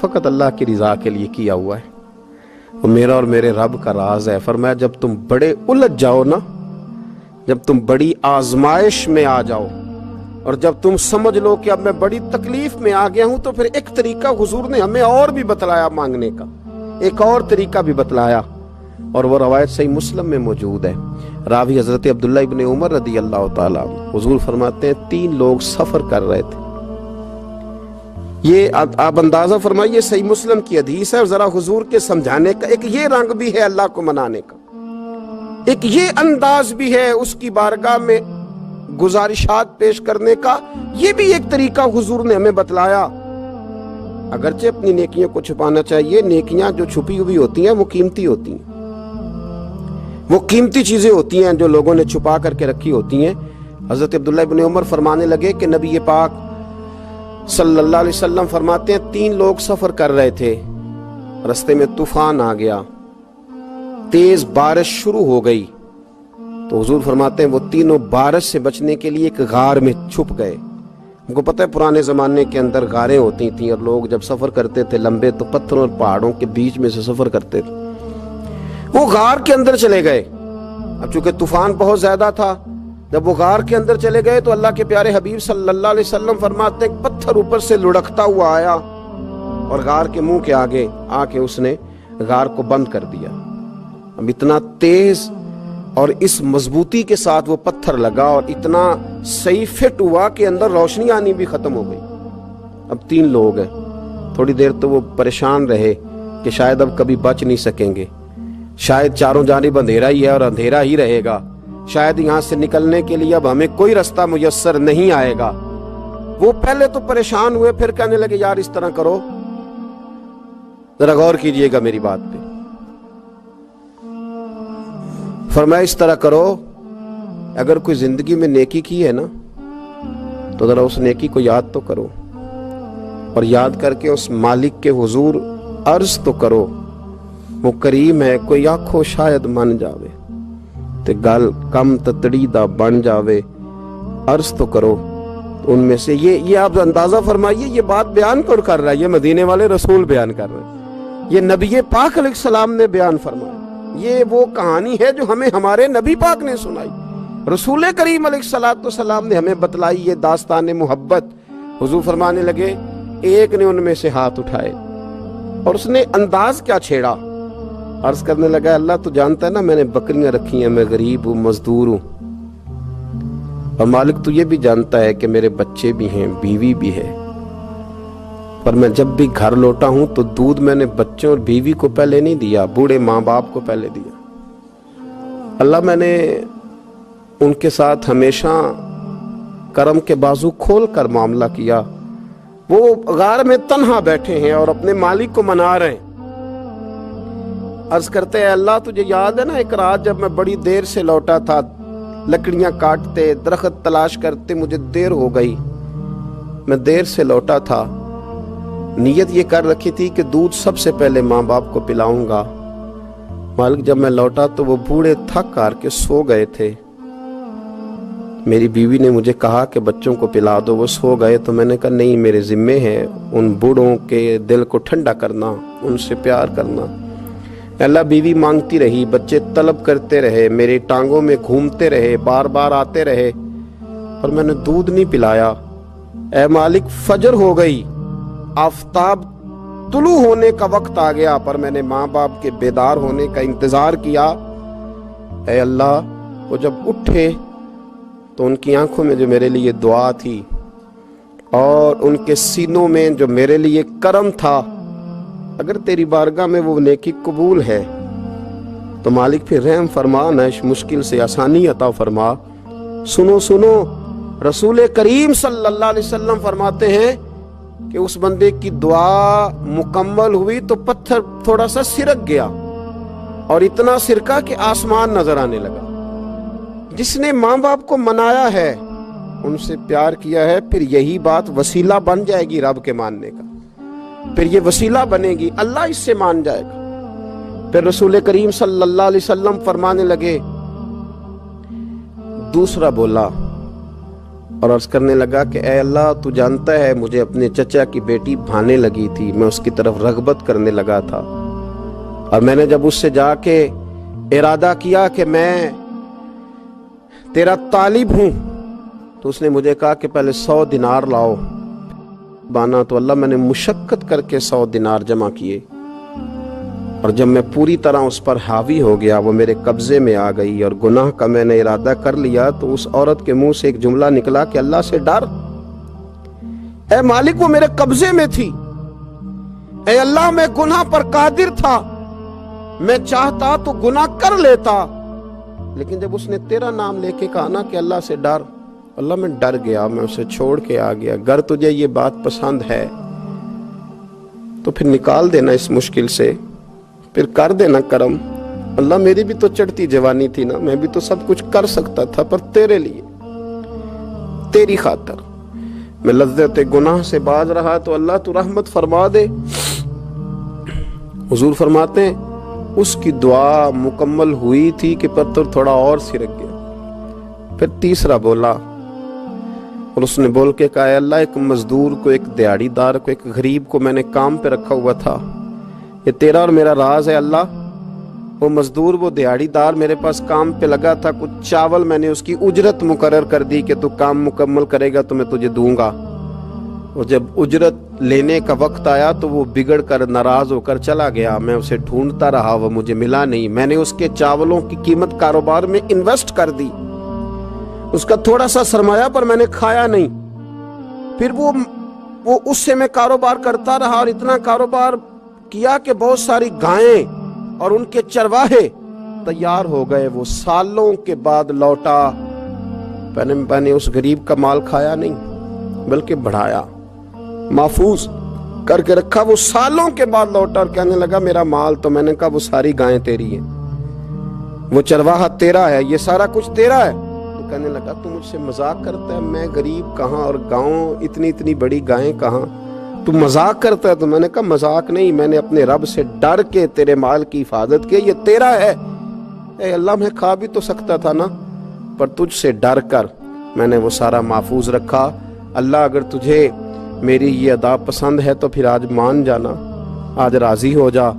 فقط اللہ کی رضا کے لیے کیا ہوا ہے، وہ میرا اور میرے رب کا راز ہے۔ فرمایا جب تم بڑے الجھ جاؤ نا، جب تم بڑی آزمائش میں آ جاؤ اور جب تم سمجھ لو کہ اب میں بڑی تکلیف میں آ گیا ہوں، تو پھر ایک طریقہ حضور نے ہمیں اور بھی بتلایا مانگنے کا، ایک اور طریقہ بھی بتلایا، اور وہ روایت صحیح مسلم میں موجود ہے۔ راوی حضرت عبداللہ ابن عمر رضی اللہ تعالیٰ عنہ، حضور فرماتے ہیں 3 لوگ سفر کر رہے تھے۔ یہ آپ اندازہ فرمائیے، صحیح مسلم کی حدیث ہے، اور ذرا حضور کے سمجھانے کا ایک یہ رنگ بھی ہے اللہ کو منانے کا، ایک یہ انداز بھی ہے اس کی بارگاہ میں گزارشات پیش کرنے کا، یہ بھی ایک طریقہ حضور نے ہمیں بتلایا۔ اگرچہ اپنی نیکیوں کو چھپانا چاہیے، نیکیاں جو چھپی ہوئی ہوتی ہیں وہ قیمتی ہوتی ہیں، وہ قیمتی چیزیں ہوتی ہیں جو لوگوں نے چھپا کر کے رکھی ہوتی ہیں۔ حضرت عبداللہ ابن عمر فرمانے لگے کہ نبی پاک صلی اللہ علیہ وسلم فرماتے ہیں 3 لوگ سفر کر رہے تھے، رستے میں طوفان آ گیا، تیز بارش شروع ہو گئی، تو حضور فرماتے ہیں وہ تینوں بارش سے بچنے کے لیے ایک غار میں چھپ گئے۔ ان کو پتہ ہے پرانے زمانے کے اندر غاریں ہوتی تھیں، اور لوگ جب سفر کرتے تھے لمبے تو پتھروں اور پہاڑوں کے بیچ میں سے سفر کرتے تھے۔ وہ غار کے اندر چلے گئے، اب چونکہ طوفان بہت زیادہ تھا، جب وہ غار کے اندر چلے گئے تو اللہ کے پیارے حبیب صلی اللہ علیہ وسلم فرماتے ہیں پتھر اوپر سے لڑکتا ہوا آیا اور غار کے منہ کے آگے آ کے اس نے غار کو بند کر دیا۔ اب اتنا تیز اور اس مضبوطی کے ساتھ وہ پتھر لگا اور اتنا صحیح فٹ ہوا کہ اندر روشنی آنی بھی ختم ہو گئی۔ اب 3 لوگ ہیں، تھوڑی دیر تو وہ پریشان رہے کہ شاید اب کبھی بچ نہیں سکیں گے، شاید چاروں جانب اندھیرا ہی ہے اور اندھیرا ہی رہے گا، شاید یہاں سے نکلنے کے لیے اب ہمیں کوئی رستہ میسر نہیں آئے گا۔ وہ پہلے تو پریشان ہوئے، پھر کہنے لگے یار اس طرح کرو، ذرا غور کیجئے گا میری بات پہ۔ فرمایا اس طرح کرو، اگر کوئی زندگی میں نیکی کی ہے نا تو ذرا اس نیکی کو یاد تو کرو، اور یاد کر کے اس مالک کے حضور عرض تو کرو، وہ کریم ہے، کوئی آنکھو شاید من جاوے تے گل کم تتڑی دا بن جاوے، عرض تو کرو۔ تو ان میں سے یہ آپ اندازہ فرمائیے، یہ بات بیان کون کر رہا ہے؟ یہ مدینے والے رسول بیان کر رہے ہیں، یہ نبی پاک علیہ السلام نے بیان فرمایا، یہ وہ کہانی ہے جو ہمیں ہمارے نبی پاک نے سنائی، رسول کریم علیہ السلام نے ہمیں بتلائی، یہ داستان محبت۔ حضور فرمانے لگے ایک نے ان میں سے ہاتھ اٹھائے اور اس نے انداز کیا چھیڑا، عرض کرنے لگا اللہ تو جانتا ہے نا میں نے بکریاں رکھی ہیں، میں غریب ہوں، مزدور ہوں، اور مالک تو یہ بھی جانتا ہے کہ میرے بچے بھی ہیں، بیوی بھی ہے، پر میں جب بھی گھر لوٹا ہوں تو دودھ میں نے بچوں اور بیوی کو پہلے نہیں دیا، بوڑھے ماں باپ کو پہلے دیا۔ اللہ میں نے ان کے ساتھ ہمیشہ کرم کے بازو کھول کر معاملہ کیا، وہ غار میں تنہا بیٹھے ہیں اور اپنے مالک کو منا رہے ہیں۔ عرض کرتے ہیں اللہ تجھے یاد ہے نا ایک رات جب میں بڑی دیر سے لوٹا تھا، لکڑیاں کاٹتے، درخت تلاش کرتے، مجھے دیر ہو گئی، میں دیر سے لوٹا تھا، نیت یہ کر رکھی تھی کہ دودھ سب سے پہلے ماں باپ کو پلاؤں گا، مالک جب میں لوٹا تو وہ بوڑھے تھک کر کے سو گئے تھے، میری بیوی نے مجھے کہا کہ بچوں کو پلا دو، وہ سو گئے، تو میں نے کہا نہیں میرے ذمے ہے ان بوڑھوں کے دل کو ٹھنڈا کرنا، ان سے پیار کرنا۔ اللہ بیوی مانگتی رہی، بچے طلب کرتے رہے، میری ٹانگوں میں گھومتے رہے، بار بار آتے رہے، اور میں نے دودھ نہیں پلایا۔ اے مالک فجر ہو گئی، آفتاب طلوع ہونے کا وقت آ گیا، پر میں نے ماں باپ کے بیدار ہونے کا انتظار کیا۔ اے اللہ وہ جب اٹھے تو ان کی آنکھوں میں جو میرے لیے دعا تھی اور ان کے سینوں میں جو میرے لیے کرم تھا، اگر تیری بارگاہ میں وہ نیکی قبول ہے تو مالک پھر رحم فرما، نہ اس مشکل سے آسانی عطا فرما۔ سنو سنو، رسول کریم صلی اللہ علیہ وسلم فرماتے ہیں کہ اس بندے کی دعا مکمل ہوئی تو پتھر تھوڑا سا سرک گیا، اور اتنا سرکا کہ آسمان نظر آنے لگا۔ جس نے ماں باپ کو منایا ہے، ان سے پیار کیا ہے، پھر یہی بات وسیلہ بن جائے گی رب کے ماننے کا، پھر یہ وسیلہ بنے گی، اللہ اس سے مان جائے گا۔ پھر رسول کریم صلی اللہ علیہ وسلم فرمانے لگے، دوسرا بولا اور عرض کرنے لگا کہ اے اللہ تو جانتا ہے مجھے اپنے چچا کی بیٹی بھانے لگی تھی، میں اس کی طرف رغبت کرنے لگا تھا، اور میں نے جب اس سے جا کے ارادہ کیا کہ میں تیرا طالب ہوں تو اس نے مجھے کہا کہ پہلے 100 دینار لاؤ بانا، تو اللہ میں نے مشقت کر کے 100 دینار جمع کیے، اور جب میں پوری طرح اس پر حاوی ہو گیا، وہ میرے قبضے میں آ گئی اور گناہ کا میں نے ارادہ کر لیا، تو اس عورت کے منہ سے ایک جملہ نکلا کہ اللہ سے ڈر، اے مالک وہ میرے قبضے میں تھی، اے اللہ میں گناہ پر قادر تھا، میں چاہتا تو گناہ کر لیتا، لیکن جب اس نے تیرا نام لے کے کہا نا کہ اللہ سے ڈر، اللہ میں ڈر گیا، میں اسے چھوڑ کے آ گیا۔ اگر تجھے یہ بات پسند ہے تو پھر نکال دینا اس مشکل سے، پھر کر دینا کرم۔ اللہ میری بھی تو چڑھتی جوانی تھی نا، میں بھی تو سب کچھ کر سکتا تھا، پر تیرے لیے، تیری خاطر میں لذت گناہ سے باز رہا، تو اللہ تو رحمت فرما دے۔ حضور فرماتے ہیں اس کی دعا مکمل ہوئی تھی کہ پتھر تھوڑا اور سرک گیا۔ پھر تیسرا بولا، اور اس نے بول کے کہا اے اللہ ایک مزدور کو، ایک دیہڑی دار کو، ایک غریب کو میں نے کام پہ رکھا ہوا تھا، یہ تیرا اور میرا راز ہے اللہ۔ وہ مزدور، وہ دیہڑی دار میرے پاس کام پہ لگا تھا، کچھ چاول میں نے اس کی اجرت مقرر کر دی کہ تو کام مکمل کرے گا تو میں تجھے دوں گا، اور جب اجرت لینے کا وقت آیا تو وہ بگڑ کر ناراض ہو کر چلا گیا، میں اسے ڈھونڈتا رہا، وہ مجھے ملا نہیں، میں نے اس کے چاولوں کی قیمت کاروبار میں انویسٹ کر دی، اس کا تھوڑا سا سرمایہ پر میں نے کھایا نہیں، پھر وہ اس سے میں کاروبار کرتا رہا، اور اتنا کاروبار کیا کہ بہت ساری گائیں اور ان کے چرواہے تیار ہو گئے، وہ سالوں کے بعد لوٹا، میں نے اس غریب کا مال کھایا نہیں بلکہ بڑھایا، محفوظ کر کے رکھا، وہ سالوں کے بعد لوٹا اور کہنے لگا میرا مال، تو میں نے کہا وہ ساری گائیں تیری ہیں، وہ چرواہا تیرا ہے، یہ سارا کچھ تیرا ہے۔ تو کہنے لگا تو مجھ سے مذاق کرتا ہے، میں غریب کہاں اور گاؤں اتنی بڑی گائیں کہاں، تو مذاق کرتا ہے؟ تو میں نے کہا مذاق نہیں، میں نے اپنے رب سے ڈر کے تیرے مال کی حفاظت کی، یہ تیرا ہے۔ اے اللہ میں کھا بھی تو سکتا تھا نا، پر تجھ سے ڈر کر میں نے وہ سارا محفوظ رکھا۔ اللہ اگر تجھے میری یہ ادا پسند ہے تو پھر آج مان جانا، آج راضی ہو جا۔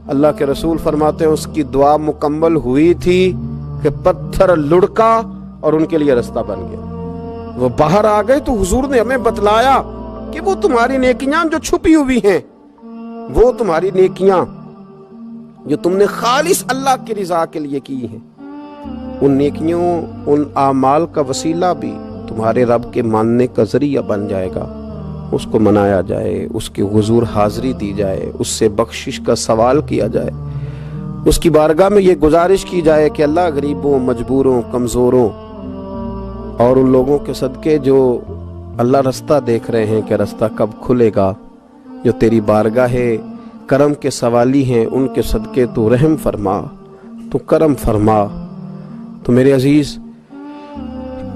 اللہ کے رسول فرماتے ہیں اس کی دعا مکمل ہوئی تھی کہ پتھر لڑکا اور ان کے لیے رستہ بن گیا، وہ باہر آ گئے۔ تو حضور نے ہمیں بتلایا کہ وہ تمہاری نیکیاں جو چھپی ہوئی ہیں، وہ تمہاری نیکیاں جو تم نے خالص اللہ کی رضا کے لیے کی ہیں، ان نیکیوں، ان اعمال کا وسیلہ بھی تمہارے رب کے ماننے کا ذریعہ بن جائے گا، اس کو منایا جائے، اس کے حضور حاضری دی جائے، اس سے بخشش کا سوال کیا جائے، اس کی بارگاہ میں یہ گزارش کی جائے کہ اللہ غریبوں، مجبوروں، کمزوروں اور ان لوگوں کے صدقے جو اللہ رستہ دیکھ رہے ہیں کہ رستہ کب کھلے گا، جو تیری بارگاہ کرم کے سوالی ہیں، ان کے صدقے تو رحم فرما، تو کرم فرما۔ تو میرے عزیز،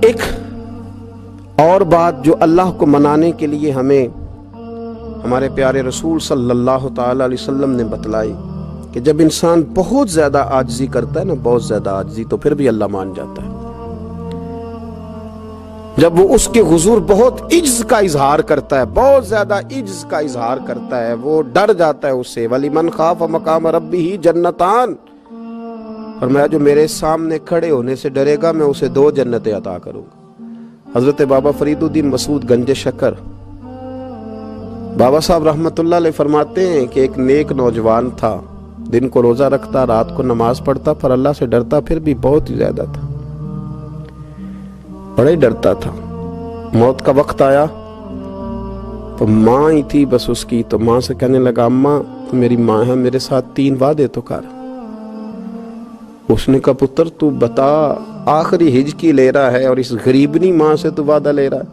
ایک اور بات جو اللہ کو منانے کے لیے ہمیں ہمارے پیارے رسول صلی اللہ تعالی علیہ وسلم نے بتلائی کہ جب انسان بہت زیادہ عاجزی کرتا ہے نا، بہت زیادہ عاجزی، تو پھر بھی اللہ مان جاتا ہے۔ جب وہ اس کے حضور بہت عجز کا اظہار کرتا ہے، بہت زیادہ عجز کا اظہار کرتا ہے، وہ ڈر جاتا ہے اس سے۔ وَلِمَنْ خَافَ مَقَامَ رَبِّهِ جَنَّتَانِ، فرمایا جو میرے سامنے کھڑے ہونے سے ڈرے گا میں اسے 2 جنتیں عطا کروں گا۔ حضرت بابا فرید الدین مسعود گنج شکر بابا صاحب رحمت اللہ علیہ فرماتے ہیں کہ ایک نیک نوجوان تھا، دن کو روزہ رکھتا، رات کو نماز پڑھتا، پر اللہ سے ڈرتا پھر بھی بہت ہی زیادہ تھا، بڑا ہی ڈرتا تھا۔ موت کا وقت آیا تو ماں ہی تھی بس اس کی، تو ماں سے کہنے لگا اماں تو میری ماں ہے، میرے ساتھ 3 وعدے تو کر۔ اس نے کہا پتر تو بتا، آخری ہج کی لے رہا ہے اور اس غریبنی ماں سے تو وعدہ لے رہا ہے،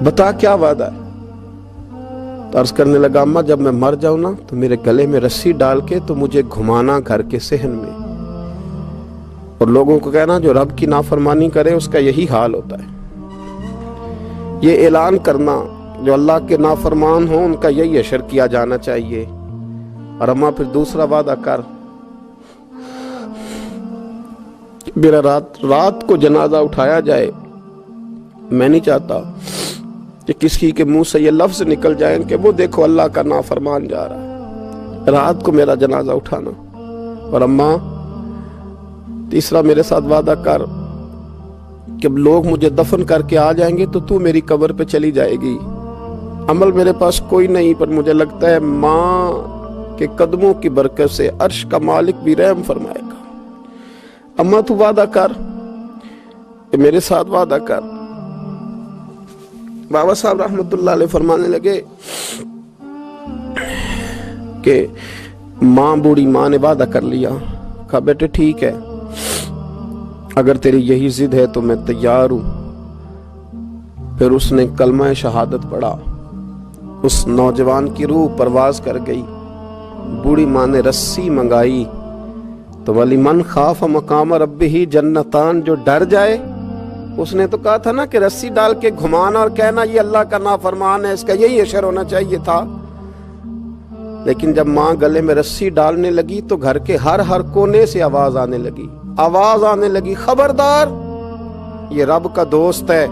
بتا کیا وعدہ ہے؟ تو عرض کرنے لگا اماں جب میں مر جاؤں نا تو میرے گلے میں رسی ڈال کے تو مجھے گھمانا گھر کے صحن میں، اور لوگوں کو کہنا جو رب کی نافرمانی کرے اس کا یہی حال ہوتا ہے۔ یہ اعلان کرنا جو اللہ کے نافرمان ہوں ان کا یہی اشر کیا جانا چاہیے۔ اور اماں پھر دوسرا وعدہ کر، میرا رات کو جنازہ اٹھایا جائے میں نہیں چاہتا کہ کسی کے منہ سے یہ لفظ نکل جائیں کہ وہ دیکھو اللہ کا نافرمان جا رہا ہے۔ رات کو میرا جنازہ اٹھانا، اور اماں تیسرا میرے ساتھ وعدہ کر کہ لوگ مجھے دفن کر کے آ جائیں گے تو میری قبر پہ چلی جائے گی۔ عمل میرے پاس کوئی نہیں، پر مجھے لگتا ہے ماں کے قدموں کی برکت سے عرش کا مالک بھی رحم فرمائے گا۔ اماں تو وعدہ کر کہ میرے ساتھ وعدہ کر۔ بابا صاحب رحمت اللہ علیہ فرمانے لگے کہ ماں، بوڑھی ماں نے وعدہ کر لیا۔ کہا بیٹے ٹھیک ہے، اگر تیری یہی ضد ہے تو میں تیار ہوں۔ پھر اس نے کلمہ شہادت پڑھا، اس نوجوان کی روح پرواز کر گئی۔ بوڑھی ماں نے رسی منگائی تو وَلِمَنْ خَافَ مَقَامَ رَبِّهِ جنتان، جو ڈر جائے، اس نے تو کہا تھا نا کہ رسی ڈال کے گھمانا اور کہنا یہ اللہ کا نافرمان ہے، اس کا یہی اشر ہونا چاہیے تھا۔ لیکن جب ماں گلے میں رسی ڈالنے لگی تو گھر کے ہر کونے سے آواز آنے لگی، خبردار یہ رب کا دوست ہے،